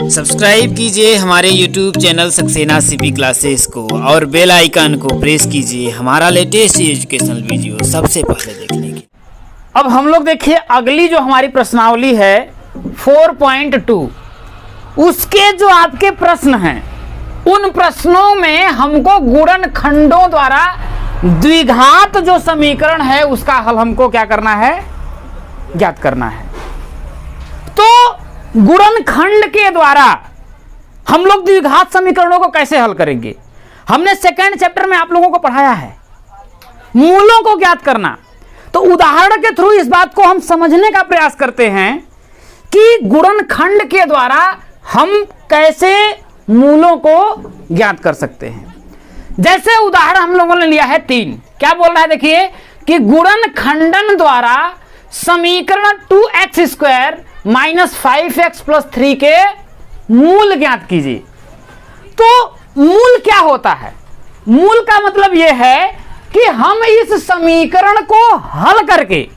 Subscribe कीजिए हमारे YouTube channel Saxena CP classes को और बेल आइकन को प्रेस कीजिए हमारा लेटेस्ट एजुकेशनल वीडियो सबसे पहले देखने के। अब हम लोग देखिए अगली जो हमारी प्रश्नावली है 4.2, उसके जो आपके प्रश्न हैं उन प्रश्नों में हमको गुणनखंडों द्वारा द्विघात जो समीकरण है उसका हल हमको क्या करना है, ज्ञात करना है। तो गुणनखंड के द्वारा हम लोग द्विघात समीकरणों को कैसे हल करेंगे, हमने सेकंड चैप्टर में आप लोगों को पढ़ाया है मूलों को ज्ञात करना। तो उदाहरण के थ्रू इस बात को हम समझने का प्रयास करते हैं कि गुणनखंड के द्वारा हम कैसे मूलों को ज्ञात कर सकते हैं। जैसे उदाहरण हम लोगों ने लिया है 3, क्या बोल रहा है देखिए कि गुणनखंडन द्वारा समीकरण 2x² - 5x + 3 के मूल ज्ञात कीजिए। तो मूल क्या होता है, मूल का मतलब यह है कि हम इस समीकरण को हल करके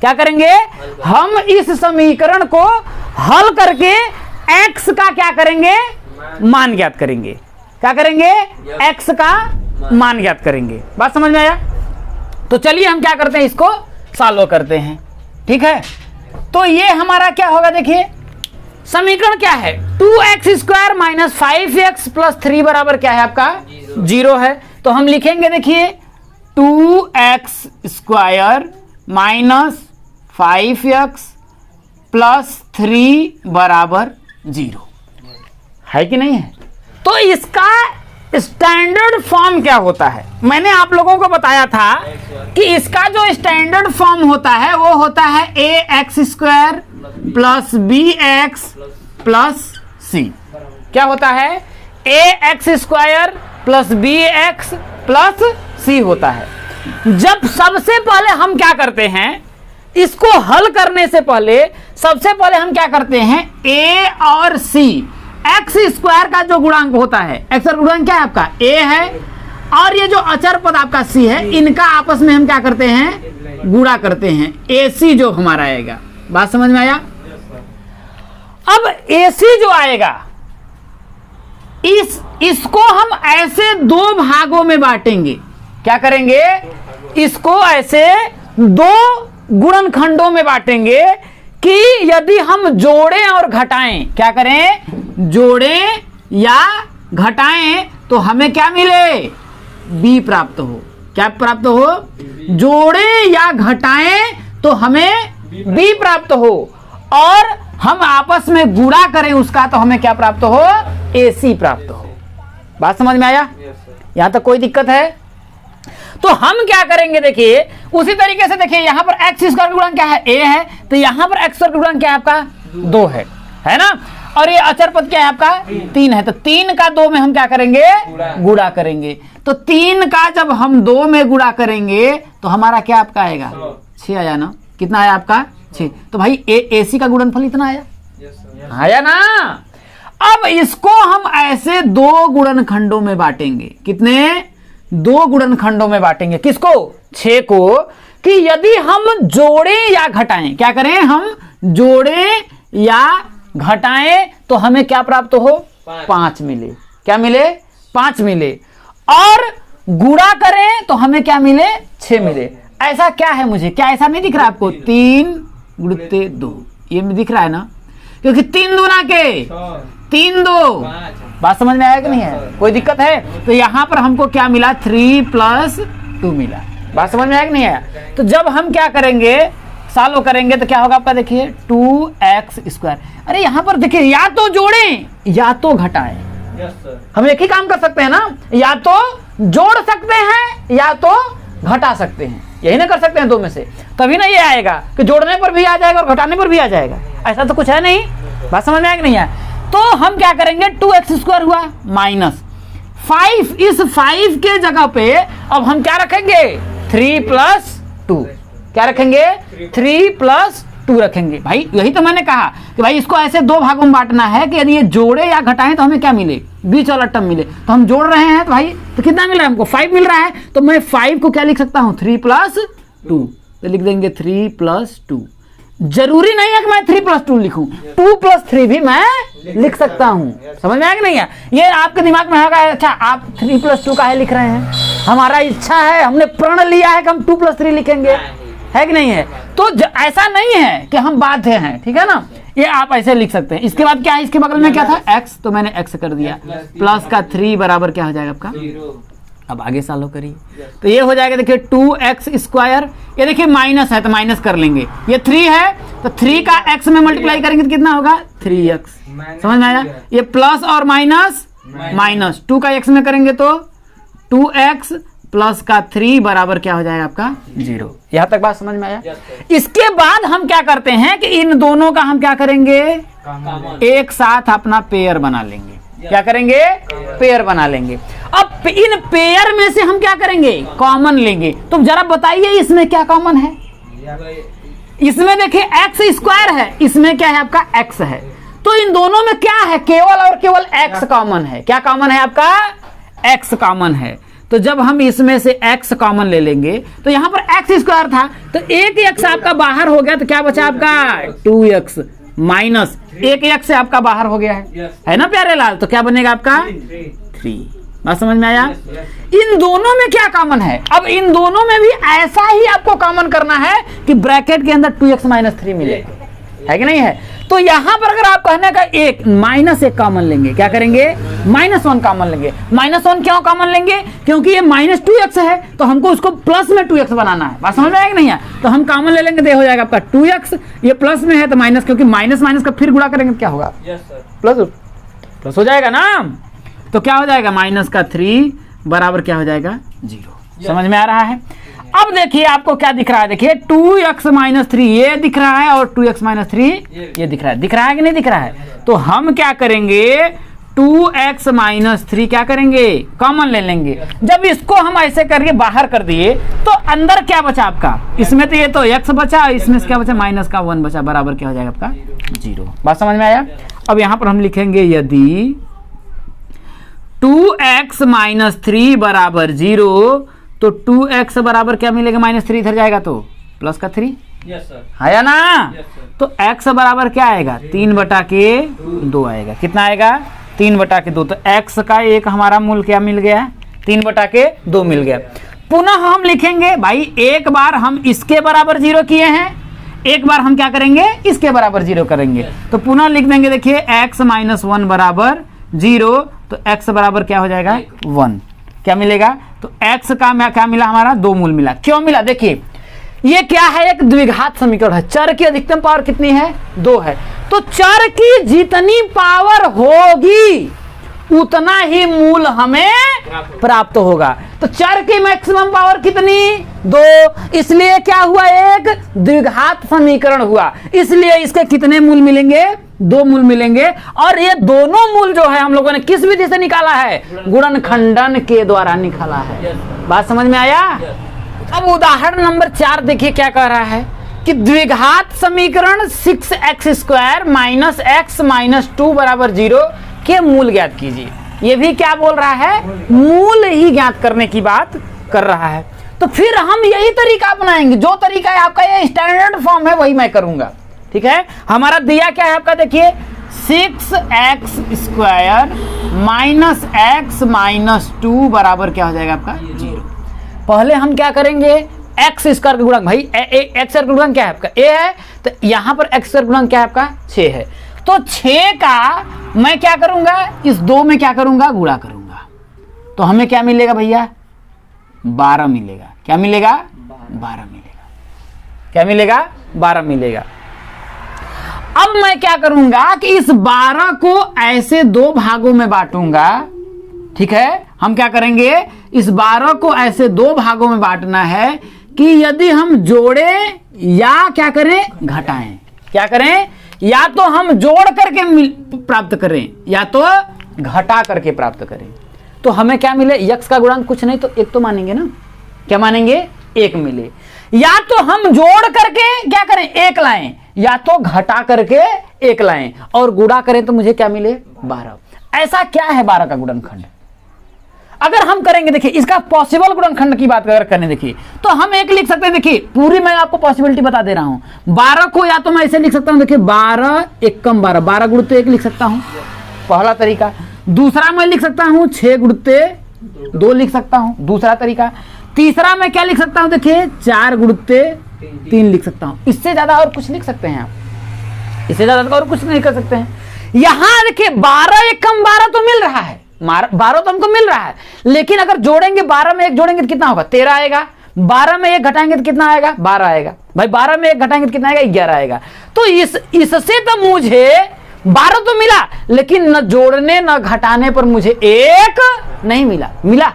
क्या करेंगे, हम इस समीकरण को हल करके x का क्या करेंगे, मान ज्ञात करेंगे। क्या करेंगे, x का मान ज्ञात करेंगे। बात समझ में आया? तो चलिए हम क्या करते हैं, इसको सॉल्व करते हैं। ठीक है, तो ये हमारा क्या होगा देखिए, समीकरण क्या है 2x² - 5x + 3 बराबर क्या है आपका 0 है। तो हम लिखेंगे देखिए 2x² - 5x + 3 बराबर 0 है कि नहीं है। तो इसका स्टैंडर्ड फॉर्म क्या होता है, मैंने आप लोगों को बताया था कि इसका जो स्टैंडर्ड फॉर्म होता है वो होता है ax² + bx + c। क्या होता है, ax² + bx + c होता है। जब सबसे पहले हम क्या करते हैं, इसको हल करने से पहले सबसे पहले हम क्या करते हैं, a और c x² का जो गुणांक होता है, x का गुणांक क्या है आपका a है, और ये जो अचर पद आपका c है, इनका आपस में हम क्या करते हैं, गुणा करते हैं, ac जो हमारा आएगा। बात समझ में आया? अब ac जो आएगा इसको हम ऐसे दो भागों में बांटेंगे। क्या करेंगे, इसको ऐसे दो गुणनखंडों में बांटेंगे कि यदि हम जोड़ें और घटाएं, क्या करें, जोड़ें या घटाएं तो हमें क्या मिले, b प्राप्त हो। क्या प्राप्त हो, जोड़ें या घटाएं तो हमें b प्राप्त हो, और हम आपस में गुणा करें उसका तो हमें क्या प्राप्त हो, ac प्राप्त हो। बात समझ में आया? यहां तक कोई दिक्कत है? तो हम क्या करेंगे देखिए, उसी तरीके से देखिए यहां पर x² का गुणांक क्या है, a है, तो यहां पर x² का गुणांक क्या है आपका 2 है ना, और ये अचर पद क्या है आपका 3 है। तो 3 का 2 में हम क्या करेंगे, गुणा करेंगे। तो 3 का जब हम 2 में गुणा करेंगे तो हमारा क्या आपका आएगा 6 आया ना, कितना आया आपका 6। तो भाई ac का गुणनफल इतना आया ना। अब इसको हम ऐसे 2 गुणनखंडों में बांटेंगे, कितने, 2 गुणनखंडों में बांटेंगे। किसको, 6 को, कि यदि हम जोड़ें या घटाएं, क्या करें, हम जोड़ें या घटाएं तो हमें क्या प्राप्त हो, 5 मिले। क्या मिले, 5 मिले, और गुणा करें तो हमें क्या मिले, 6 मिले। ऐसा क्या है, मुझे क्या ऐसा नहीं दिख रहा आपको, 3 × 2 ये दिख रहा है ना, क्योंकि 3 दूना के 3 2। बात समझ में आया कि नहीं है, कोई दिक्कत है? तो यहां पर हमको क्या मिला, 3 + 2 मिला। बात समझ में आया कि नहीं आया? तो जब हम क्या करेंगे, सॉल्व करेंगे तो क्या होगा आपका देखिए 2x²। अरे यहां पर देखिए या तो जोड़ें या तो घटाएं, हम एक ही काम कर सकते हैं ना, या तो जोड़ सकते हैं या तो घटा सकते हैं, यही ना कर सकते हैं 2 में से। तभी ना ये आएगा कि जोड़ने पर भी आ जाएगा और घटाने पर भी आ जाएगा, ऐसा तो कुछ है नहीं। बात समझ में आया कि नहीं आया? तो हम क्या करेंगे, 2x² हुआ -5, इस 5 के जगह पे अब हम क्या रखेंगे, 3 + 2। क्या रखेंगे, 3 + 2 रखेंगे। भाई यही तो मैंने कहा कि भाई इसको ऐसे 2 भागों में बांटना है कि यदि ये जोड़े या घटाएं तो हमें क्या मिले, बीच वाला टर्म मिले। तो हम जोड़ रहे हैं तो भाई तो कितना मिल रहा है हमको, 5 मिल रहा है। तो मैं 5 को क्या लिख सकता हूं, 3 + 2, तो लिख देंगे 3 + 2। जरूरी नहीं है कि मैं 3 + 2 लिखूं, 2 + 3 भी मैं लिख सकता हूं। समझ में आया कि नहीं है? ये आपके दिमाग में होगा, अच्छा आप 3 + 2 काहे लिख रहे हैं? हमारा इच्छा है, हमने प्रण लिया है कि हम 2 + 3 लिखेंगे, है कि नहीं है? तो ऐसा नहीं है कि हम बाध्य हैं, ठीक है ना? ये आप ऐसे लिख सकते हैं। इसके बाद क्या है, इसके बगल में क्या था, x, तो मैंने x कर दिया, प्लस का 3 बराबर क्या हो जाएगा आपका, अब आगे सॉल्व करिए तो ये हो जाएगा, देखिए 2x², ये देखिए माइनस है तो माइनस कर लेंगे, ये 3 है तो 3 का x में मल्टीप्लाई करेंगे तो कितना होगा 3x। समझ में आया? ये प्लस और माइनस, माइनस 2 का x में करेंगे तो 2x प्लस का 3 बराबर क्या हो जाएगा आपका 0। यहां तक बात समझ में आया? इसके बाद हम क्या करते हैं कि इन दोनों का हम क्या करेंगे, एक साथ अपना पेयर बना लेंगे। क्या करेंगे, पेयर बना लेंगे। अब इन पेयर में से हम क्या करेंगे, कॉमन लेंगे। तो जरा बताइए इसमें क्या कॉमन है? इसमें देखिए x² है, इसमें क्या है आपका x है, तो इन दोनों में क्या है, केवल और केवल x कॉमन है। क्या कॉमन है आपका, x कॉमन है। तो जब हम इसमें से x कॉमन ले लेंगे तो यहां पर x² था तो एक x आपका बाहर हो गया, तो क्या बचा आपका 2x माइनस एक x से आपका बाहर हो गया है ना प्यारे लाल? तो क्या बनेगा आपका 3। बात समझ में आया? इन दोनों में क्या कॉमन है? अब इन दोनों में भी ऐसा ही आपको कॉमन करना है कि ब्रैकेट के अंदर 2x - 3 मिले, है कि नहीं है? तो यहां पर अगर आप कहने का एक -1 कॉमन लेंगे, क्या करेंगे, -1 कॉमन लेंगे। -1 क्यों कॉमन लेंगे? क्योंकि ये -2x है तो हमको उसको प्लस में 2x बनाना है। बात समझ में आएगा नहीं है? तो हम कॉमन ले लेंगे तो हो जाएगा आपका 2x, ये प्लस में है तो माइनस, क्योंकि माइनस माइनस का फिर गुणा करेंगे तो क्या होगा, प्लस हो जाएगा ना। तो क्या हो जाएगा, -3 बराबर क्या हो जाएगा 0। समझ में आ रहा है? अब देखिए आपको क्या दिख रहा है, देखिए 2x - 3 ये दिख रहा है और 2x - 3 ये दिख रहा है। दिख रहा है कि नहीं दिख रहा है? तो हम क्या करेंगे, 2x - 3 क्या करेंगे, कॉमन ले लेंगे। जब इसको हम ऐसे करके बाहर कर दिए तो अंदर क्या बचा आपका, इसमें तो ये तो x बचा, इसमें क्या बचा, -1 बचा, बराबर क्या हो जाएगा आपका 0। बात समझ में आया? अब यहां पर हम लिखेंगे यदि 2x - 3 बराबर 0 तो 2x बराबर क्या मिलेगा, -3 इधर जाएगा तो प्लस का 3 है ना। तो x बराबर क्या आएगा, 3/2 आएगा। कितना आएगा, 3/2। तो x का एक हमारा मूल क्या मिल गया, 3/2 मिल गया। पुनः हम लिखेंगे भाई, एक बार हम इसके बराबर 0 किए हैं, एक बार हम क्या करेंगे, इसके बराबर 0 करेंगे। तो पुनः लिख देंगे, देखिए x - 1 बराबर 0, तो x बराबर क्या हो जाएगा 1। क्या मिलेगा, तो x का क्या मिला, हमारा 2 मूल मिला। क्यों मिला, देखिए ये क्या है, एक द्विघात समीकरण है। चर की अधिकतम पावर कितनी है, 2 है। तो चर की जितनी पावर होगी उतना ही मूल हमें प्राप्त होगा। तो चर की मैक्सिमम पावर कितनी, 2, इसलिए क्या हुआ, एक द्विघात समीकरण हुआ। इसलिए इसके कितने मूल मिलेंगे, 2 मूल मिलेंगे। और ये दोनों मूल जो है हम लोगों ने किस विधि से निकाला है, गुणनखंडन के द्वारा निकाला है। बात समझ में आया? अब उदाहरण नंबर 4 देखिए क्या कह रहा है कि द्विघात समीकरण 6x² - x - 2 बराबर 0 के मूल ज्ञात कीजिए। ये भी क्या बोल रहा है, मूल ही ज्ञात करने की बात कर रहा है। तो फिर हम यही तरीका अपनाएंगे, जो तरीका है आपका ये स्टैंडर्ड फॉर्म है वही मैं करूंगा। ठीक है, हमारा दिया क्या है आपका, देखिए 6x² - x - 2 बराबर क्या हो जाएगा आपका 0। पहले हम क्या करेंगे, x² का गुणक, भाई x² का गुणक क्या है आपका a है, तो यहां पर x² का गुणक क्या है आपका 6 है। तो 6 का मैं क्या करूंगा, इस 2 में क्या करूंगा, गुणा करूंगा। तो हमें क्या मिलेगा भैया, 12 मिलेगा। क्या मिलेगा, 12 मिलेगा। क्या मिलेगा, 12 मिलेगा। अब मैं क्या करूंगा कि इस 12 को ऐसे 2 भागों में बांटूंगा। ठीक है, हम क्या करेंगे, इस 12 को ऐसे 2 भागों में बांटना है कि यदि हम जोड़े या क्या करें, घटाएं। क्या करें, या तो हम जोड़ करके प्राप्त करें या तो घटा करके प्राप्त करें। तो हमें क्या मिले, x का गुणांक कुछ नहीं तो 1 तो मानेंगे ना। क्या मानेंगे, 1 मिले। या तो हम जोड़ करके क्या करें, 1 लाएं, या तो घटा करके 1 लाएं और गुणा करें तो मुझे क्या मिले, 12। ऐसा क्या है 12 का गुणनखंड। अगर हम करेंगे, देखिए इसका पॉसिबल गुणनखंड की बात अगर करने, देखिए तो हम एक लिख सकते हैं, देखिए पूरी मैं आपको पॉसिबिलिटी बता दे रहा हूं। 12 को या तो मैं ऐसे लिख सकता हूं, देखिए 12 एकम 12, 12 गुणित 1 लिख सकता हूं, पहला तरीका। दूसरा मैं लिख सकता हूं 6 गुणित 2 लिख सकता हूं, दूसरा तरीका। तीसरा मैं क्या लिख सकता हूं, देखिए 4 गुणित 3 लिख सकता हूं। इससे ज्यादा और कुछ लिख सकते हैं आप, इससे ज्यादा और कुछ नहीं कर सकते हैं। यहां देखिए 12 एकम 12 तो मिल रहा है, 12 तो हमको मिल रहा है, लेकिन अगर जोड़ेंगे 12 में 1 जोड़ेंगे तो कितना होगा, 13 आएगा। 12 में 1 घटाएंगे तो कितना आएगा, 12 आएगा। भाई 12 में 1 घटाएंगे तो कितना आएगा, 11 आएगा। तो इससे तो मुझे 12 तो मिला, लेकिन न जोड़ने न घटाने पर मुझे 1 नहीं मिला।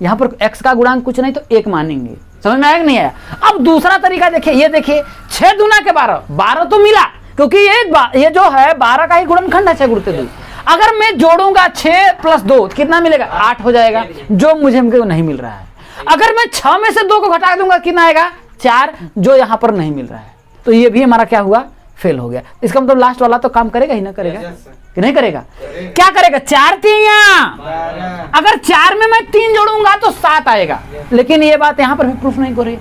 यहां पर x का गुणांक कुछ नहीं तो 1 मानेंगे। समझ में आया कि नहीं आया? अब दूसरा तरीका देखिए, ये देखिए 6 दूना के 12, 12 तो मिला, क्योंकि ये जो है 12 का ही गुणनखंड है 6 गुणित 2। अगर मैं जोड़ूंगा 6 + 2 कितना मिलेगा, 8 हो जाएगा, जो मुझे हमको नहीं मिल रहा है। अगर मैं 6 में से 2 को घटा दूंगा कितना आएगा, 4, जो यहां पर नहीं मिल रहा है। तो ये भी हमारा क्या हुआ, फेल हो गया। इसका मतलब लास्ट वाला तो काम करेगा ही ना, करेगा कि नहीं करेगा? क्या करेगा, 4 3 अगर 4 में मैं 3 जोड़ूंगा तो 7 आएगा, लेकिन ये बात यहां पर भी प्रूफ नहीं कर रही।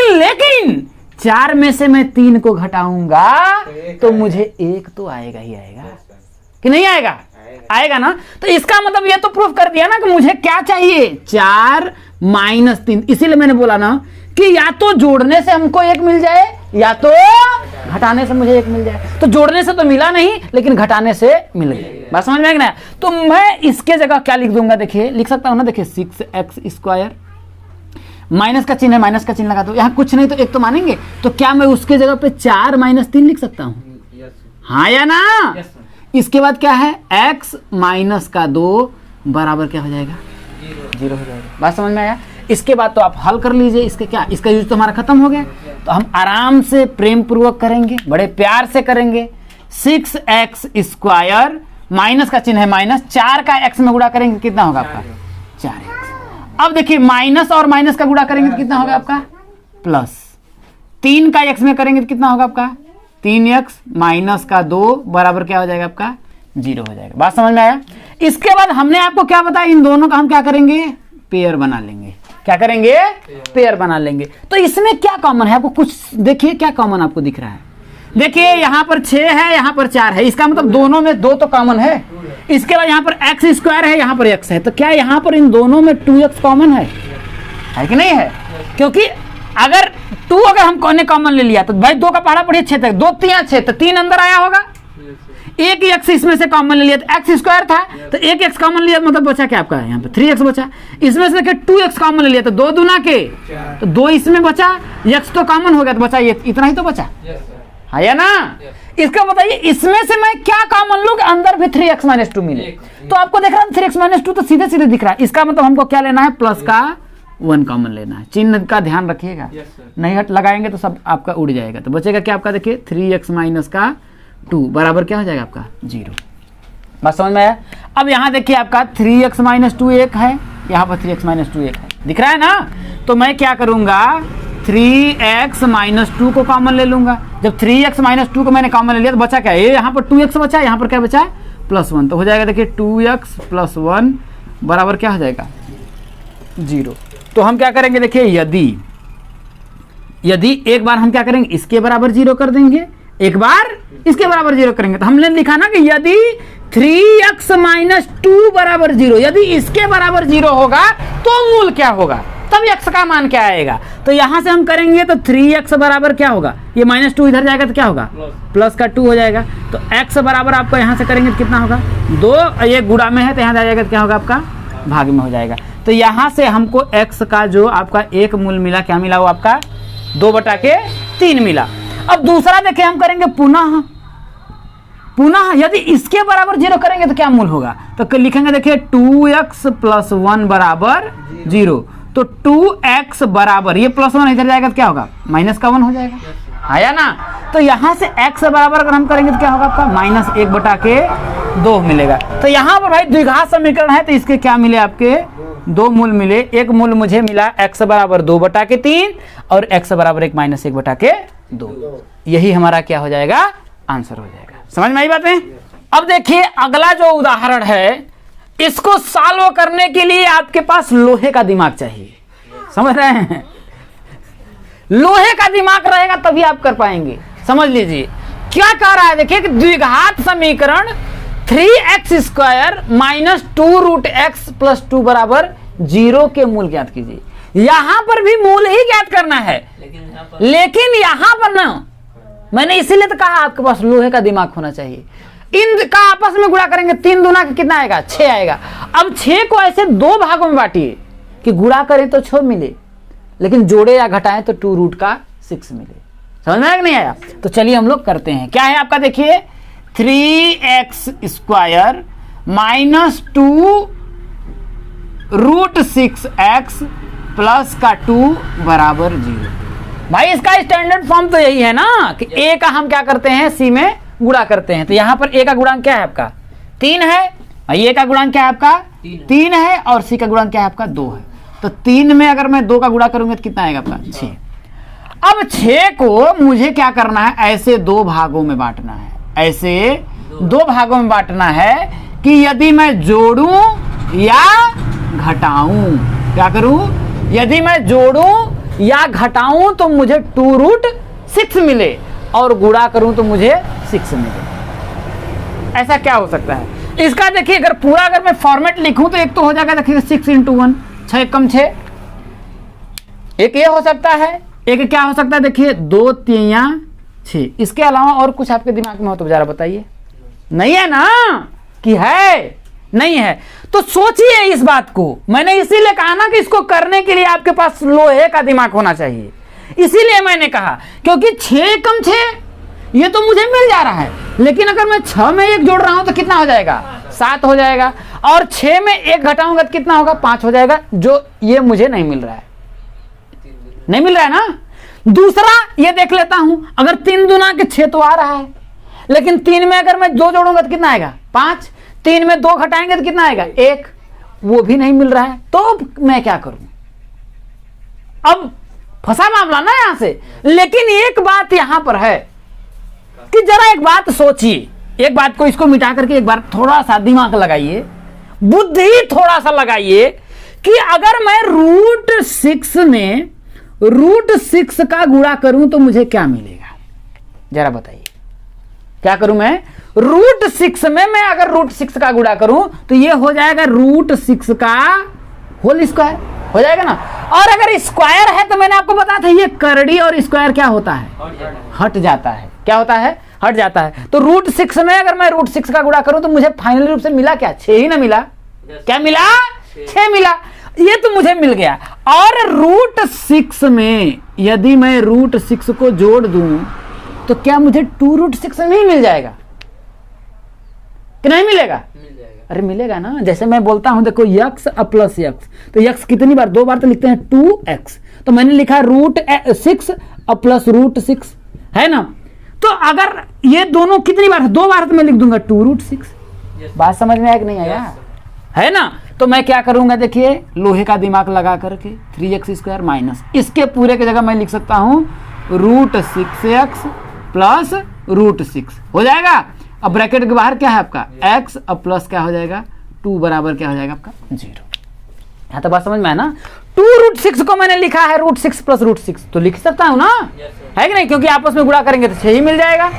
लेकिन 4 में से मैं 3 को घटाऊंगा तो मुझे 1 तो आएगा ही आएगा, कि नहीं आएगा? आएगा ना। तो इसका मतलब ये तो प्रूफ कर दिया ना कि मुझे क्या चाहिए, 4 - 3। इसीलिए मैंने बोला ना कि या तो जोड़ने से हमको 1 मिल जाए या तो घटाने से मुझे 1 मिल जाए। तो जोड़ने से तो मिला नहीं, लेकिन घटाने से मिल गया। बात समझ में आएगी ना? तो मैं इसके जगह क्या लिख दूंगा, देखिए लिख सकता हूं ना, देखिए 6x², माइनस का चिन्ह है, माइनस का चिन्ह लगा दो। यहां कुछ नहीं तो 1 तो मानेंगे, तो क्या मैं उसके जगह पे 4 - 3 लिख सकता हूं? हाँ या ना? इसके बाद क्या है, x - 2 बराबर क्या हो जाएगा, 0 हो जाएगा। बात समझ में आया? इसके बाद तो आप हल कर लीजिए। इसके क्या, इसका यूज तो हमारा खत्म हो गया। तो हम आराम से प्रेम पूर्वक करेंगे, बड़े प्यार से करेंगे। 6x², माइनस का चिन्ह है माइनस, 4 का x में गुणा करेंगे कितना होगा आपका, 4x। अब देखिए माइनस और माइनस का गुणा करेंगे तो कितना होगा आपका, प्लस। 3 का x में करेंगे तो कितना होगा आपका, 3x - 2 बराबर क्या हो जाएगा आपका, 0 हो जाएगा। बात समझ में आया? इसके बाद हमने आपको क्या बताया, इन दोनों का हम क्या करेंगे, पेयर बना लेंगे। क्या करेंगे, पेयर बना लेंगे। तो इसमें क्या कॉमन है, आपको कुछ देखिए क्या कॉमन आपको दिख रहा है। देखिए यहां पर 6 है, यहां पर 4 है, इसका मतलब दोनों में 2 तो कॉमन है। इसके बाद यहां पर x² है, यहां पर x है, तो क्या यहां पर इन दोनों में 2x कॉमन है कि नहीं है? क्योंकि अगर 2 अगर हमने कॉमन ले लिया तो भाई 2 का पहाड़ा पढ़िए 6 तक, 2 3 6, तो 3 अंदर आया होगा। एक x इसमें से कॉमन ले लिया तो x² था, तो एक x कॉमन लिया मतलब बचा क्या आपका, यहाँ पे 3x बचा। इसमें से 2x कॉमन ले लिया तो 2 दूना के, तो 2 इसमें बचा, x तो कॉमन हो गया तो बचा ये, इतना ही तो बचा है या ना? इसका बताइए इसमें से मैं क्या कॉमन लूं, अंदर भी 3x - 2 मिले। तो आपको देख रहा है 3x - 2 तो सीधे सीधे दिख रहा है। इसका मतलब हमको क्या लेना है, प्लस का 1 कॉमन लेना है। चिन्ह का ध्यान रखिएगा, नहीं हट लगाएंगे तो सब आपका उड़ जाएगा। तो बचेगा क्या आपका, देखिए 3x - 2 बराबर क्या हो जाएगा आपका, 0। बात समझ में आया? अब यहाँ देखिए आपका 3x - 2 1 है, यहाँ पर 3x - 2 1 है, दिख रहा है ना? तो मैं क्या करूंगा, 3x - 2 को कॉमन ले लूंगा। जब 3x - 2 को मैंने कॉमन ले लिया तो बचा क्या, ये यहाँ पर 2x बचा, यहाँ पर क्या बचा, +1। तो हो जाएगा देखिए 2x + 1 बराबर क्या हो जाएगा, 0। तो हम क्या करेंगे, देखिए यदि एक बार हम क्या करेंगे, इसके बराबर 0 कर देंगे, एक बार इसके बराबर 0 करेंगे। तो हमने लिखा ना कि यदि 3x - 2 बराबर 0, यदि इसके बराबर 0 होगा तो मूल क्या होगा, तब x का मान क्या आएगा। तो यहां से हम करेंगे तो 3x बराबर क्या होगा, ये -2 इधर जाएगा तो क्या होगा, प्लस का 2 हो जाएगा। तो x बराबर आपको यहां से करेंगे तो कितना होगा, 2, ये गुणा में है तो यहां जाएगा तो क्या होगा आपका, भाग में हो जाएगा। तो यहां से हमको x का जो आपका एक मूल मिला, क्या मिला, वो आपका 2/3 मिला। अब दूसरा देखिए हम करेंगे पुनः यदि इसके बराबर 0 करेंगे तो क्या मूल होगा, तो लिखेंगे देखिए 2x + 1 बराबर 0। तो 2x बराबर, ये +1 इधर जाएगा तो क्या होगा, -1 हो जाएगा, आया ना? तो यहां से x बराबर अगर हम करेंगे तो क्या होगा आपका, -1/2 मिलेगा। तो यहां पर भाई द्विघात समीकरण है, तो इसके क्या मिले आपके, 2 मूल मिले। एक मूल मुझे मिला x बराबर 2/3 और x बराबर 1/2। यही हमारा क्या हो जाएगा, आंसर हो जाएगा। समझ में आई बातें? अब देखिए अगला जो उदाहरण है, इसको सॉल्व करने के लिए आपके पास लोहे का दिमाग चाहिए, समझ रहे हैं? लोहे का दिमाग रहेगा तभी आप कर पाएंगे। समझ लीजिए क्या कह रहा है, देखिए कि द्विघात समीकरण 3x² माइनस 2√x प्लस 2 बराबर 0 के मूल ज्ञात कीजिए। यहां पर भी मूल ही ज्ञात करना है, लेकिन यहां पर ना, मैंने इसीलिए तो कहा आपके पास लोहे का दिमाग होना चाहिए। इन का आपस में गुणा करेंगे, 3 दूना का कितना आएगा? 6 आएगा। अब 6 को ऐसे 2 भागों में बांटिए कि गुणा करें तो 6 मिले, लेकिन जोड़े या घटाएं तो 2√6 मिले। समझ में आया कि नहीं आया? तो चलिए हम लोग करते हैं। क्या है आपका, देखिए 3x² माइनस 2√6x प्लस का 2 बराबर 0। भाई इसका स्टैंडर्ड फॉर्म तो यही है ना कि a का हम क्या करते हैं, c में गुणा करते हैं। तो यहां पर a का गुणांक क्या है आपका? 3 है। a का गुणांक क्या है आपका? 3 है। और c का गुणांक क्या है आपका? 2 है। तो 3 में अगर मैं 2 का गुणा करूंगा तो कितना आएगा आपका? 6। अब 6 को मुझे क्या करना है, ऐसे 2 भागों में बांटना है। ऐसे 2 भागों में बांटना है कि यदि मैं जोड़ूं या घटाऊं, क्या करूं? यदि मैं जोड़ूं या घटाऊं तो मुझे 2√6 मिले, और गुणा करूं तो मुझे 6 मिले। ऐसा क्या हो सकता है इसका? देखिए अगर मैं फॉर्मेट लिखूं तो एक तो हो जाएगा, देखिए 6 × 1, 6 कम 6, एक ये हो सकता है। एक क्या हो सकता है, देखिए 2 3 6। इसके अलावा और कुछ आपके दिमाग में हो तो जरा बताइए। नहीं है ना कि है? नहीं है। तो सोचिए इस बात को। मैंने इसीलिए कहा ना कि इसको करने के लिए आपके पास लोहे का दिमाग होना चाहिए। इसीलिए मैंने कहा क्योंकि 6 कम 6 ये तो मुझे मिल जा रहा है, लेकिन अगर मैं 6 में 1 जोड़ रहा हूं तो कितना हो जाएगा? 7 हो जाएगा। और 6 में 1 घटाऊंगा तो कितना होगा? 5 हो जाएगा, जो ये मुझे नहीं मिल रहा है। नहीं मिल रहा है ना। दूसरा ये देख लेता हूं, अगर 3 दूना के 6 तो आ रहा है, लेकिन 3 में अगर मैं 2 जोड़ूंगा तो कितना आएगा? 5। 3 में 2 घटाएंगे तो कितना आएगा? 1। वो भी नहीं मिल रहा है, तो मैं क्या करूं? अब फंसा मामला ना यहां से। लेकिन एक बात यहां पर है कि जरा एक बात सोचिए, एक बात को इसको मिटा करके एक बार थोड़ा सा दिमाग लगाइए, बुद्धि थोड़ा सा लगाइए कि अगर मैं √6 में √6 का गुणा करूं तो मुझे क्या मिलेगा? जरा बताइए। क्या करूं मैं? √6 में मैं अगर √6 का गुणा करूं तो ये हो जाएगा √6 का होल स्क्वायर हो जाएगा ना। और अगर स्क्वायर है तो मैंने आपको बताया था ये करड़ी और स्क्वायर क्या होता है? हट जाता है। क्या होता है? हट जाता है। तो √6 में अगर मैं √6 का गुणा करूं तो मुझे फाइनल रूप से मिला क्या? 6 ही ना मिला? क्या मिला? 6 मिला। ये तो मुझे मिल गया। और √6 में यदि मैं √6 को जोड़ दूं तो क्या मुझे 2√6 नहीं मिल जाएगा कि नहीं मिलेगा? अरे मिलेगा ना। जैसे मैं बोलता हूं देखो x प्लस x, तो x कितनी बार? 2 बार तो लिखते हैं 2x, तो मैंने लिखा √6 प्लस √6 है ना। तो अगर ये दोनों कितनी बार? 2 बार तो मैं लिख दूंगा 2√6। बात समझ में आया कि नहीं आया? है ना। तो मैं क्या करूंगा, देखिए लोहे का दिमाग लगा करके 3x² माइनस इसके पूरे की जगह मैं लिख सकता हूं √6x प्लस √6 हो जाएगा। अब ब्रैकेट के बाहर क्या है आपका? x अब प्लस क्या हो जाएगा? 2 बराबर क्या हो जाएगा आपका? 0। यहां तो बात समझ में है ना। 2√6 को मैंने लिखा है √6 प्लस √6, तो लिख सकता हूं ना, है कि नहीं? क्योंकि आपस में गुणा करेंगे तो 6 ही मिल जाएगा।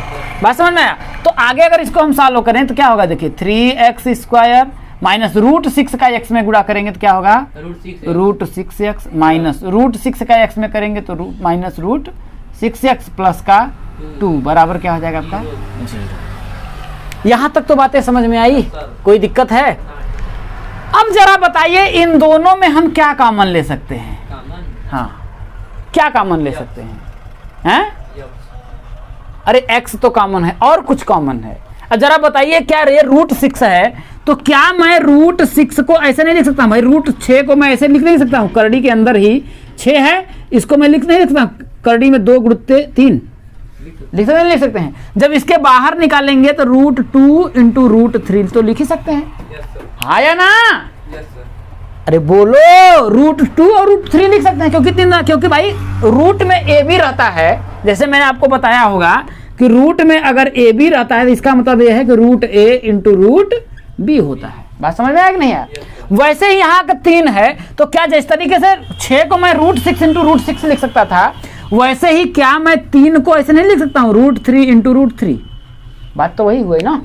बात समझ में आया? तो आगे अगर इसको हम सॉल्व करें तो क्या होगा? देखिए 3x² माइनस √6 का x में गुणा करेंगे तो क्या होगा? √6x माइनस √6 का x में करेंगे तो माइनस √6x प्लस का 2 बराबर क्या हो जाएगा आपका? 0। यहां तक तो बातें समझ में आई? कोई दिक्कत है? अब जरा बताइए इन दोनों में हम क्या कॉमन ले सकते हैं? हाँ, क्या कॉमन ले सकते हैं? हैं? अरे x तो कॉमन है और कुछ कॉमन है। जरा बताइए क्या ये √6 है, तो क्या मैं √6 को ऐसे नहीं लिख सकता? भाई √6 को मैं ऐसे लिख नहीं सकता हूं, करड़ी के अंदर ही 6 है, इसको मैं लिख नहीं सकता? करड़ी में 2 गुणित 3 लिख सकते हैं। जब इसके बाहर निकालेंगे तो √2 × √3 तो लिख ही सकते हैं। हाँ या ना? अरे बोलो, √2 और √3 लिख सकते हैं क्योंकि भाई रूट में a भी रहता है। जैसे मैंने आपको बताया होगा कि रूट में अगर a भी रहता है तो इसका मतलब यह है कि √a × √b होता है। बात समझ में आया कि नहीं आया? वैसे ही यहाँ का 3 है, तो क्या जिस तरीके से 6 को मैं √6 इंटू √6 लिख सकता था, वैसे ही क्या मैं 3 को ऐसे नहीं लिख सकता हूँ √3 इंटू √3? बात तो वही हुई ना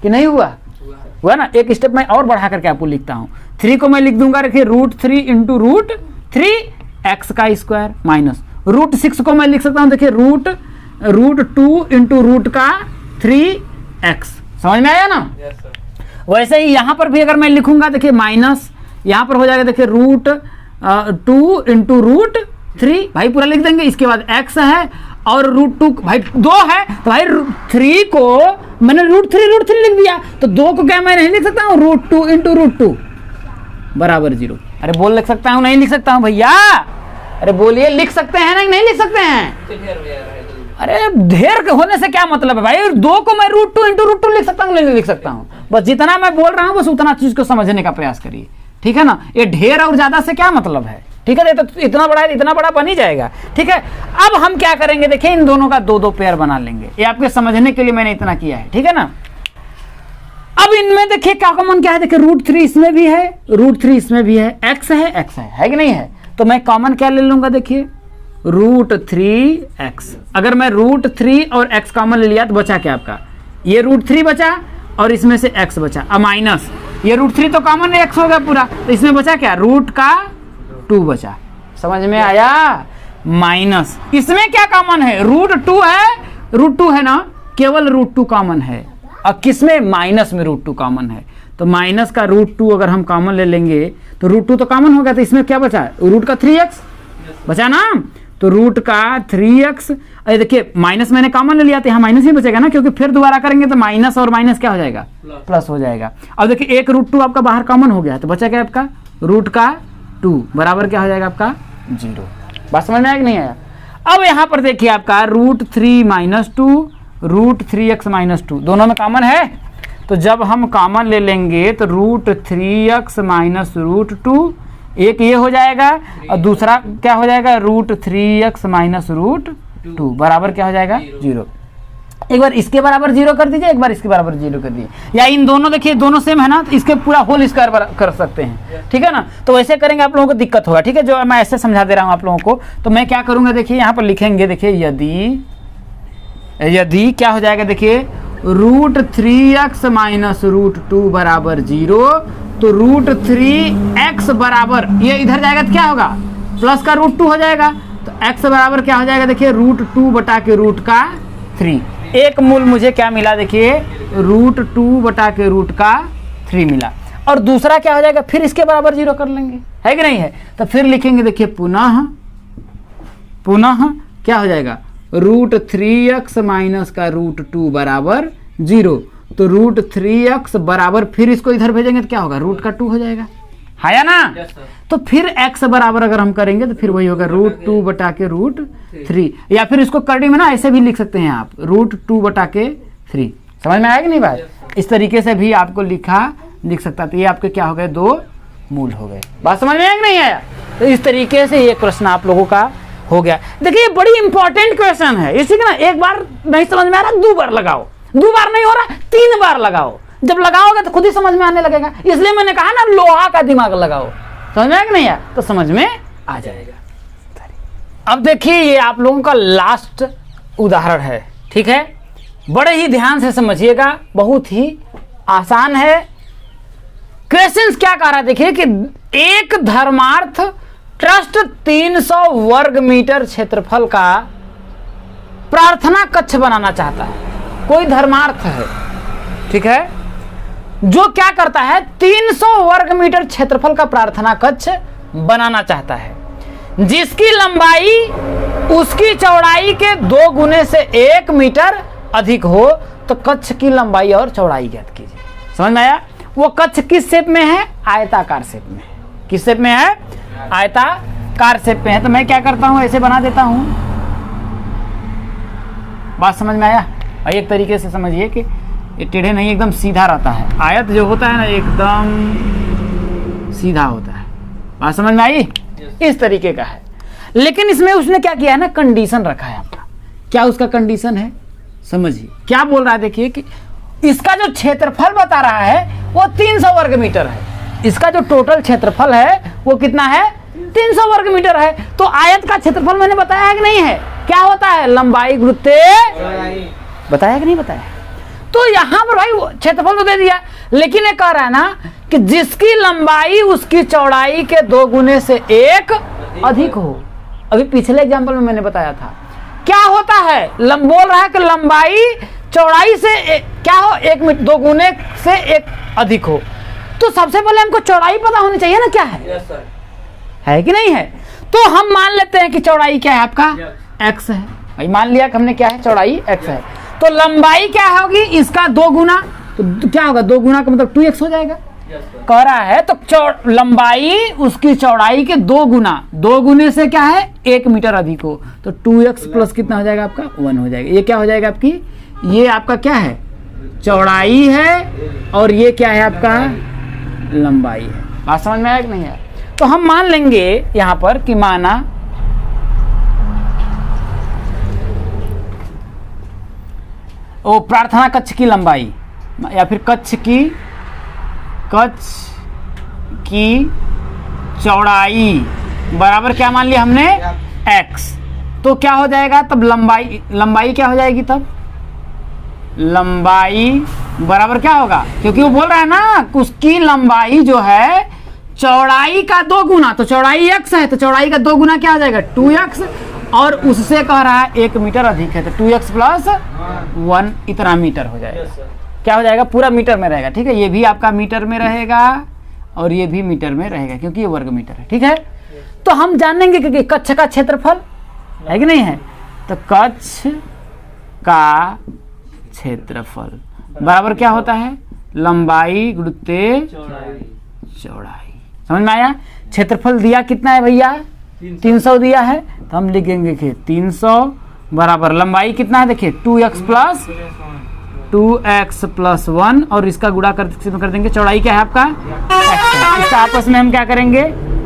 कि नहीं हुआ? हुआ ना। एक स्टेप मैं और बढ़ा करके आपको लिखता हूँ। 3 को मैं लिख दूंगा, देखिए √3 इंटू √3 x का स्क्वायर माइनस √6 को मैं लिख सकता हूँ, देखिए √2 इंटू √3x। समझ में आया ना? वैसे ही यहाँ पर भी अगर मैं लिखूंगा, देखिए माइनस यहाँ पर हो जाएगा, देखिए √2 इंटू √3, भाई पूरा लिख देंगे। इसके बाद x है और √2 भाई 2 है, तो भाई 3 को मैंने √3 लिख दिया, तो 2 को क्या मैं नहीं लिख सकता हूँ √2 इंटू √2 बराबर 0। अरे बोल लिख सकता हूँ, नहीं लिख सकता हूँ भैया? अरे बोलिए, लिख सकते हैं नहीं लिख सकते हैं? अरे ढेर होने से क्या मतलब है भाई? 2 को मैं √2 इंटू √2 लिख सकता हूँ, नहीं लिख सकता हूँ? बस जितना मैं बोल रहा हूँ बस उतना चीज को समझने का प्रयास करिए, ठीक है ना? ये ढेर और ज्यादा से क्या मतलब है, ठीक है? तो इतना बड़ा बन ही जाएगा, ठीक है? अब हम क्या करेंगे, देखिए इन दोनों का 2-2 पेयर बना लेंगे। ये आपके समझने के लिए मैंने इतना किया है, ठीक है ना? अब इनमें देखिए क्या कॉमन क्या है, देखिए √3 इसमें भी है, √3 इसमें भी है, x है कि नहीं है? तो मैं कॉमन क्या ले लूंगा, देखिए √3x। अगर मैं √3 और x कॉमन ले लिया तो बचा क्या आपका? ये √3 बचा और इसमें से x बचा, अब माइनस ये √3 तो कॉमन है, x हो गया पूरा, तो इसमें बचा क्या? √2 बचा। समझ में आया? माइनस इसमें क्या कॉमन है? √2 है ना, केवल √2 कॉमन है, और किसमें? माइनस में √2 कॉमन है, तो माइनस का √2 अगर हम कॉमन ले लेंगे तो √2 तो कॉमन हो गया, तो इसमें क्या बचा? रूट का 3x बचा ना, तो रूट का 3x। अरे देखिए माइनस मैंने कॉमन ले लिया, तो यहाँ माइनस ही बचेगा ना, क्योंकि फिर दोबारा करेंगे तो माइनस और माइनस क्या हो जाएगा? प्लस हो जाएगा। अब देखिए एक √2 आपका बाहर कॉमन हो गया, तो बचा क्या आपका? √2 बराबर क्या हो जाएगा आपका? 0। बात समझ में आया कि नहीं आया? अब यहाँ पर देखिए आपका √3 - 2 √3x - 2 दोनों में कॉमन है, तो जब हम कॉमन ले लेंगे तो √3x - √2, एक ये हो जाएगा और दूसरा क्या हो जाएगा? √3x - √2 बराबर क्या हो जाएगा? 0। एक बार इसके बराबर 0 कर दीजिए, एक बार इसके बराबर 0 कर दीजिए, या इन दोनों देखिए दोनों सेम है ना, तो इसके पूरा होल स्क्वायर कर सकते हैं, ठीक है ना? तो वैसे करेंगे आप लोगों को दिक्कत होगा, ठीक है? जो मैं ऐसे समझा दे रहा हूँ आप लोगों को, तो मैं क्या करूंगा, देखिए यहाँ पर लिखेंगे, देखिए यदि क्या हो जाएगा, देखिए √3x - √2 बराबर 0, तो √3x बराबर ये इधर जाएगा तो क्या होगा? प्लस का √2 हो जाएगा, तो x बराबर क्या हो जाएगा? देखिए √2 बटा के √3। एक मूल मुझे क्या मिला? देखिए √2 बटा के √3 मिला, और दूसरा क्या हो जाएगा? फिर इसके बराबर 0 कर लेंगे, है कि नहीं है? तो फिर लिखेंगे, देखिए पुनः क्या हो जाएगा? √3x माइनस का √2 बराबर 0, तो √3x बराबर फिर इसको इधर भेजेंगे तो क्या होगा? √2 हो जाएगा, है या ना? तो फिर x बराबर अगर हम करेंगे तो फिर वही होगा √2 बटा के √3, या फिर इसको करने में ना ऐसे भी लिख सकते हैं आप, √2 बटा के 3। समझ में आया कि नहीं बात? इस तरीके से भी आपको लिख सकता, तो ये आपके क्या हो गए? 2 मूल हो गए। बात समझ में आया कि नहीं आया? तो इस तरीके से ये क्वेश्चन आप लोगों का हो गया। देखिए ये बड़ी इंपॉर्टेंट क्वेश्चन है, इसी ना एक बार नहीं समझ में आ रहा 2 बार लगाओ, 2 बार नहीं हो रहा 3 बार लगाओ, जब लगाओगे तो खुद ही समझ में आने लगेगा। इसलिए मैंने कहा ना लोहा का दिमाग लगाओ, समझ में आया कि नहीं आया? तो समझ में आ जाएगा। अब देखिए ये आप लोगों का लास्ट उदाहरण है, ठीक है? बड़े ही ध्यान से समझिएगा, बहुत ही आसान है। क्वेश्चन क्या कह रहा है, देखिए कि एक धर्मार्थ ट्रस्ट 300 वर्ग मीटर क्षेत्रफल का प्रार्थना कक्ष बनाना चाहता है। कोई धर्मार्थ है, ठीक है, जो क्या करता है? 300 वर्ग मीटर क्षेत्रफल का प्रार्थना कक्ष बनाना चाहता है, जिसकी लंबाई उसकी चौड़ाई के 2 गुने से 1 मीटर अधिक हो, तो कक्ष की लंबाई और चौड़ाई ज्ञात कीजिए। समझ में आया? वो कक्ष किस शेप में है? आयताकार शेप में। किस शेप में है? आयताकार शेप में है। तो मैं क्या करता हूं, ऐसे बना देता हूं। बात समझ में आया? और एक तरीके से समझिए कि ये टेढ़े नहीं, एकदम सीधा रहता है। आयत जो होता है ना एकदम सीधा होता है। बात समझ में आई? इस तरीके का है, लेकिन इसमें उसने क्या किया है ना, कंडीशन रखा है आपका। क्या उसका कंडीशन है समझिए, क्या बोल रहा है? देखिए कि इसका जो क्षेत्रफल बता रहा है वो 300 वर्ग मीटर है। इसका जो टोटल क्षेत्रफल है वो कितना है? 300 वर्ग मीटर है। तो आयत का क्षेत्रफल मैंने बताया है कि नहीं है? क्या होता है? लंबाई गुणित, बताया कि नहीं बताया? तो यहां पर भाई क्षेत्रफल तो दे दिया, लेकिन ये कह रहा है ना कि जिसकी लंबाई उसकी चौड़ाई के 2 गुने से 1 अधिक हो। अभी पिछले एग्जाम्पल में मैंने बताया था क्या होता है, बोल रहा है कि लंबाई चौड़ाई से क्या हो, 2 गुने से 1 अधिक हो। तो सबसे पहले हमको चौड़ाई पता होनी चाहिए ना, क्या है? है कि नहीं है? तो हम मान लेते हैं कि चौड़ाई क्या है आपका? x है भाई। मान लिया कि हमने क्या है, चौड़ाई x है। तो लंबाई क्या होगी? इसका 2 गुना। तो क्या होगा? 2 गुना का मतलब 2x हो जाएगा। कह रहा है तो लंबाई उसकी चौड़ाई के 2 गुना, 2 गुने से क्या है? 1 मीटर अधिक हो। तो 2x प्लस कितना हो जाएगा आपका? 1 हो जाएगा। ये क्या हो जाएगा आपकी? ये आपका क्या है? चौड़ाई है, और ये क्या है आपका? लंबाई है। बात समझ में आया कि नहीं है? तो हम मान लेंगे यहां पर कि माना वो प्रार्थना कक्ष की लंबाई या फिर कक्ष की चौड़ाई बराबर क्या मान लिया हमने? x। तो क्या हो जाएगा तब? लंबाई क्या हो जाएगी तब? लंबाई बराबर क्या होगा? क्योंकि वो बोल रहा है ना उसकी लंबाई जो है चौड़ाई का 2 गुना, तो चौड़ाई x है, तो चौड़ाई का 2 गुना क्या हो जाएगा? 2x। और उससे कह रहा है 1 मीटर अधिक है, तो 2x प्लस 1 इतना मीटर हो जाएगा। क्या हो जाएगा? पूरा मीटर में रहेगा। ठीक है, ये भी आपका मीटर में रहेगा और ये भी मीटर में रहेगा, क्योंकि ये वर्ग मीटर है। ठीक है, तो हम जानेंगे कि कक्ष का क्षेत्रफल है कि नहीं है। तो कक्ष का क्षेत्रफल बराबर क्या होता है? लंबाई गुणित चौड़ाई। समझ में आया? क्षेत्रफल दिया कितना है भैया? 300 दिया है, तो हम लिखेंगे कि 300 बराबर लंबाई कितना है? देखिए 2x प्लस 1, और इसका गुणा कर देंगे। चौड़ाई क्या है आपका? x है। इसका आपस में हम क्या करेंगे?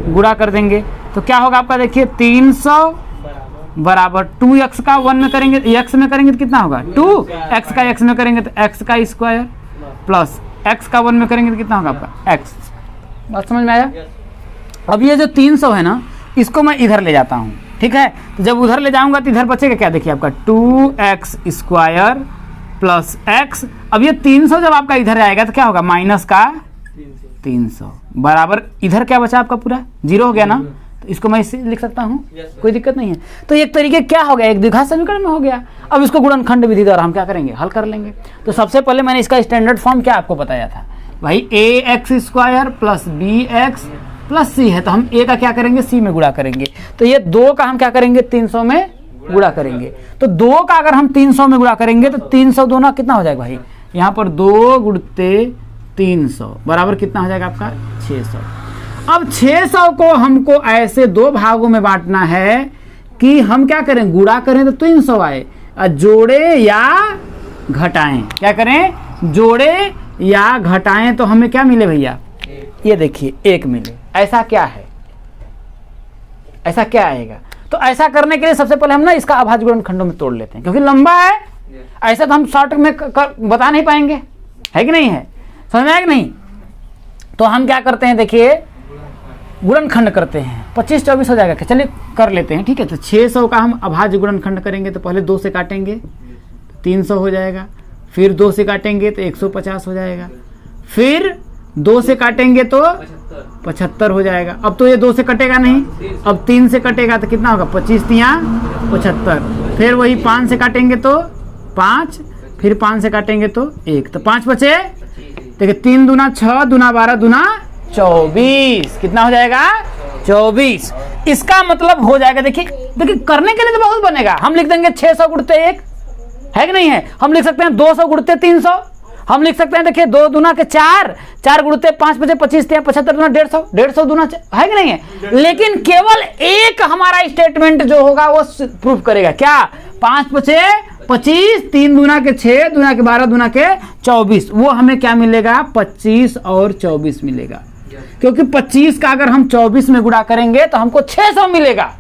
गुणा कर देंगे। तो क्या होगा आपका? देखिए 300 बराबर 2x का 1 में करेंगे, x में करेंगे तो कितना होगा? 2, x का x में करेंगे तो x का स्क्वायर, प्लस x का 1 में करेंगे तो कितना होगा आपका? x। बात समझ में आया? अब ये जो 300 है ना, इसको मैं इधर ले जाता हूँ। ठीक है, तो जब उधर ले जाऊंगा तो इधर बचेगा क्या? देखिए आपका 2x स्क्वायर प्लस x। अब ये 300 जब आपका इधर आएगा तो क्या होगा? माइनस का 300 बराबर इधर क्या बचा आपका? पूरा 0 हो गया ना। तो इसको मैं इससे लिख सकता हूँ, कोई दिक्कत नहीं है। तो एक तरीके क्या हो गया? एक द्विघात समीकरण में हो गया। अब इसको गुणनखंड विधि द्वारा हम क्या करेंगे? हल कर लेंगे। तो सबसे पहले मैंने इसका स्टैंडर्ड फॉर्म क्या आपको बताया था भाई? ax square plus bx plus c है, तो हम a का क्या करेंगे? c में गुणा करेंगे। तो ये 2 का हम क्या करेंगे? 300 में गुणा करेंगे। तो 2 का अगर हम 300 में गुणा करेंगे तो 300 दोनों कितना हो जाएगा भाई? यहाँ पर 2 गुणित 300 बराबर कितना हो जाएगा आपका? 600। अब 600 को हमको ऐसे 2 भागों में बांटना है कि हम क्या करें? गुणा करें तो 300 आए, जोड़े या घटाएं। क्या करें? जोड़े या घटाएं तो हमें क्या मिले भैया? ये देखिए 1 मिले। ऐसा क्या है? ऐसा क्या आएगा? तो ऐसा करने के लिए सबसे पहले हम ना इसका अभाज्य गुणनखंडों में तोड़ लेते हैं, क्योंकि लंबा है, ऐसा तो हम शॉर्ट में बता नहीं पाएंगे। है कि नहीं है? समझ में आया कि नहीं? तो हम क्या करते हैं? देखिए गुणनखंड करते हैं। 25 24 हो जाएगा। चलिए कर लेते हैं। ठीक है, तो 600 का हम अभाज्य गुणनखंड करेंगे तो पहले 2 से काटेंगे 300 हो जाएगा, फिर 2 से काटेंगे तो 150 हो जाएगा, फिर 2 से काटेंगे तो 75 हो जाएगा। अब तो ये 2 से कटेगा नहीं, अब 3 से कटेगा तो कितना होगा? 25 तिया 75। फिर वही 5 से काटेंगे तो 5, फिर 5 से काटेंगे तो 1, तो 5 बचे। देखिए 3 दूना 6, दूना 12, दूना 24। कितना हो जाएगा? 24। इसका मतलब हो जाएगा, देखिए करने के लिए तो बहुत बनेगा। हम लिख देंगे 600 गुणित 1, है कि नहीं है? हम लिख सकते हैं 200 गुणित 300। हम लिख सकते हैं देखिए 2 दूना के 4, 4 गुणित 5 बचे 25, 75 दूना 150, 150 दूना है कि नहीं है? लेकिन केवल एक हमारा स्टेटमेंट जो होगा वो प्रूफ करेगा। क्या? 5 बचे 25, 3 दूना के 6, दूना के 12, दूना के 24। वो हमें क्या मिलेगा? 25 और 24 मिलेगा, क्योंकि 25 का अगर हम 24 में गुणा करेंगे तो हमको 600 मिलेगा,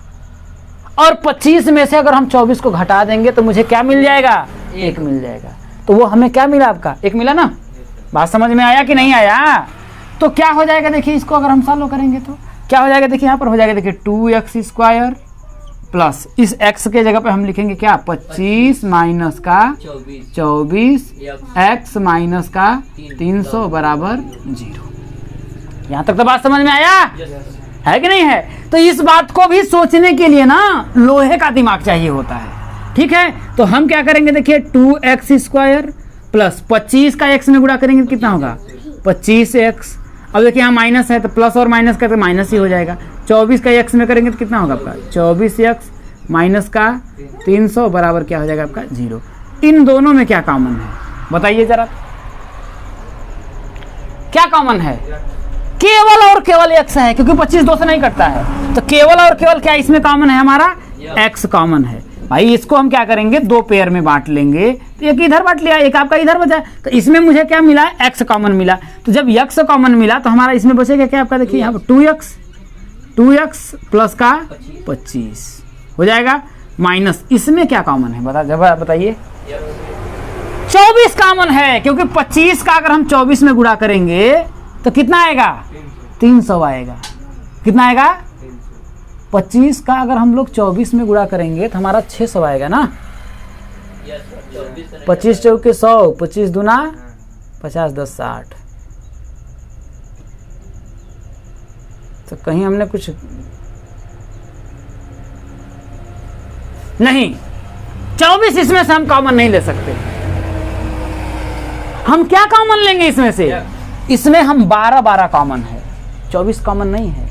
और 25 में से अगर हम 24 को घटा देंगे तो मुझे क्या मिल जाएगा? 1 मिल जाएगा। तो वो हमें क्या मिला? आपका 1 मिला ना। बात समझ में आया कि नहीं आया? तो क्या हो जाएगा देखिए, इसको अगर हम सॉल्व करेंगे तो क्या हो जाएगा देखिए, यहाँ पर हो जाएगा देखिए 2x² प्लस इस x के जगह पे हम लिखेंगे क्या, 25 माइनस का 24 x माइनस का 300 बराबर 0। यहाँ तक तो बात समझ में आया है कि नहीं है? तो इस बात को भी सोचने के लिए ना लोहे का दिमाग चाहिए होता है, ठीक है। तो हम क्या करेंगे देखिए, 2x² प्लस 25 का x में गुणा करेंगे कितना होगा, 25x। अब देखिए यहाँ माइनस है तो प्लस और माइनस का तो माइनस ही हो जाएगा। 24 का x में करेंगे तो कितना होगा आपका, 24x माइनस का 300 बराबर क्या हो जाएगा आपका 0। इन दोनों में क्या कॉमन है बताइए जरा, क्या कॉमन है? केवल और केवल x है, क्योंकि 25 2 से नहीं कटता है, तो केवल और केवल क्या इसमें कॉमन है, हमारा x कॉमन है। भाई इसको हम क्या करेंगे, 2 पेयर में बांट लेंगे, तो एक इधर बांट लिया, एक आपका इधर बचा, तो इसमें मुझे क्या मिला, x कॉमन मिला। तो जब x कॉमन मिला तो हमारा इसमें बचेगा क्या आपका, देखिए यहाँ पर 2x प्लस का 25 हो जाएगा, माइनस इसमें क्या कॉमन है बताइए, 24 कॉमन है, क्योंकि 25 का अगर हम 24 में गुणा करेंगे तो कितना आएगा, 300 आएगा। कितना आएगा, 25 का अगर हम लोग 24 में गुणा करेंगे तो हमारा 600 आएगा ना। 25 चौके 100, 25 दूना 50 10 60। तो कहीं हमने कुछ नहीं, 24 इसमें से हम कॉमन नहीं ले सकते। हम क्या कॉमन लेंगे इसमें से, इसमें हम 12 कॉमन है, 24 कॉमन नहीं है,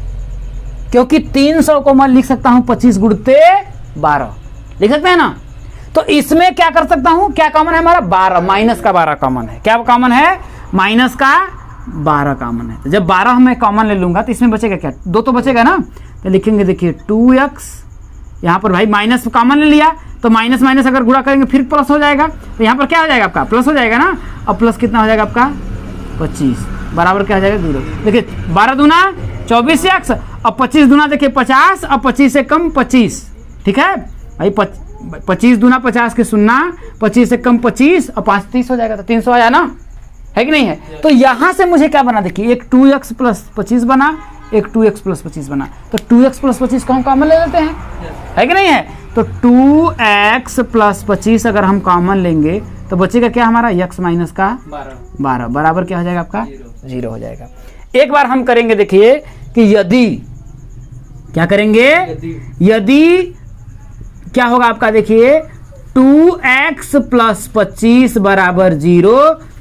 क्योंकि 300 को मैं लिख सकता हूं 25 गुणते 12, लिख सकते हैं ना। तो इसमें क्या कर सकता हूं, क्या कॉमन है हमारा, 12, माइनस का 12 कॉमन है। क्या कॉमन है, माइनस का 12 कॉमन है। तो जब 12 मैं कॉमन ले लूंगा तो इसमें बचेगा क्या, 2 तो बचेगा ना। तो लिखेंगे देखिए 2x, यहाँ पर भाई माइनस कॉमन ले लिया तो माइनस माइनस अगर गुणा करेंगे फिर प्लस हो जाएगा, तो यहाँ पर क्या हो जाएगा आपका, प्लस हो जाएगा ना। अब प्लस कितना हो जाएगा आपका, 25 बराबर क्या हो जाएगा 0। देखिए 12 दूना 24x, अब 25 दूना देखिए 50, अब 25 से कम 25, ठीक है भाई, 25 दूना 50 के 0, 25 से कम 25, अब 5 30 हो जाएगा, तो 300 आया ना, है कि नहीं है। तो यहां से मुझे क्या बना देखिए, एक 2x प्लस 25 बना, एक 2x प्लस 25 बना, तो 2x प्लस 25 को हम कॉमन ले लेते हैं, है कि नहीं है। तो 2x प्लस 25 अगर हम कॉमन लेंगे तो बचेगा क्या हमारा, x माइनस का 12 बराबर क्या हो जाएगा आपका 0 हो जाएगा। एक बार हम करेंगे देखिए कि यदि, क्या करेंगे, यदि क्या होगा आपका देखिए, 2x प्लस 25 बराबर 0,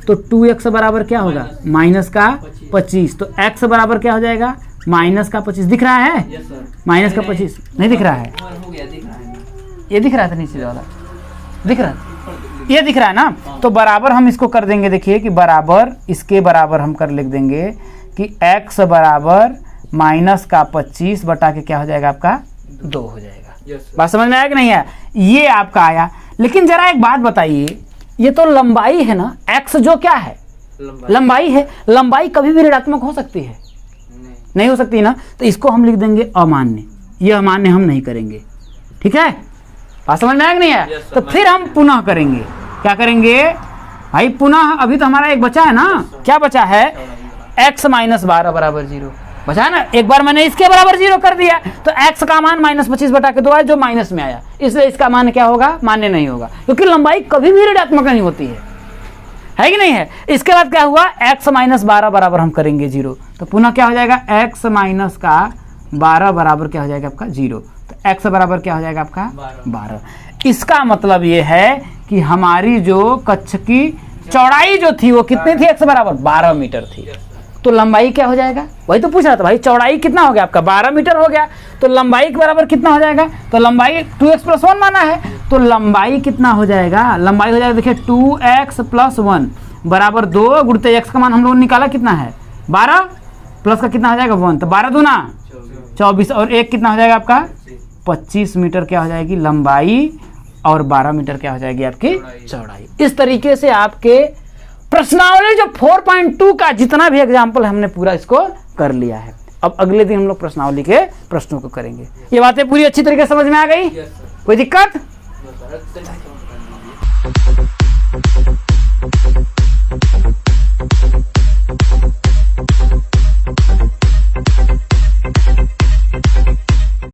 तो 2x बराबर क्या होगा, माइनस का 25, तो x बराबर क्या हो जाएगा, माइनस का 25। दिख रहा है, माइनस का 25 नहीं दिख रहा है, ये दिख रहा था नीचे वाला, दिख रहा है, ये दिख रहा है ना। तो बराबर हम इसको कर देंगे देखिए कि बराबर, इसके बराबर हम कर लिख देंगे कि x बराबर माइनस का 25 बटा के क्या हो जाएगा आपका 2 हो जाएगा। बात समझ में आया कि नहीं है, ये आपका आया। लेकिन जरा एक बात बताइए, ये तो लंबाई है ना, x जो क्या है, लंबाई है, लंबाई कभी भी ऋणात्मक हो सकती है, नहीं हो सकती ना। तो इसको हम लिख देंगे अमान्य, ये अमान्य हम नहीं करेंगे, ठीक है। बात समझ में आया कि नहीं है। तो फिर हम पुनः करेंगे, क्या करेंगे भाई, पुनः अभी तो हमारा एक बचा है ना, क्या बचा है, x माइनस 12 बराबर 0 बचा है ना। एक बार मैंने इसके बराबर 0 कर दिया, तो x का मान माइनस 25 बटा के 2 आया, जो माइनस में आया, इसलिए इसका मान क्या होगा, मान्य नहीं होगा, क्योंकि लंबाई कभी भी ऋणात्मक नहीं होती है कि नहीं है। इसके बाद क्या हुआ, x माइनस 12 बराबर हम करेंगे 0, तो पुनः क्या हो जाएगा, x माइनस का 12 बराबर क्या हो जाएगा आपका 0, तो x बराबर क्या हो जाएगा आपका 12। इसका मतलब ये है कि हमारी जो कक्ष की चौड़ाई जो थी वो कितनी थी, x बराबर 12 मीटर थी। तो लंबाई क्या हो जाएगा, वही तो पूछ रहा था भाई, चौड़ाई कितना हो गया आपका 12 मीटर हो गया, तो लंबाई के बराबर कितना हो जाएगा, तो लंबाई 2x प्लस 1 माना है, तो लंबाई कितना हो जाएगा, लंबाई हो जाएगा देखिए 2x प्लस 1 बराबर 2 गुणते x का मान हम लोगों ने निकाला कितना है 12, प्लस का कितना हो जाएगा 1, तो 12 दूना 24, और 1 कितना हो जाएगा आपका 25 मीटर क्या हो जाएगी लंबाई, और 12 मीटर क्या हो जाएगी आपकी चौड़ाई। इस तरीके से आपके प्रश्नावली जो 4.2 का जितना भी एग्जाम्पल हमने पूरा इसको कर लिया है। अब अगले दिन हम लोग प्रश्नावली के प्रश्नों को करेंगे। ये बातें पूरी अच्छी तरीके से समझ में आ गई, कोई दिक्कत?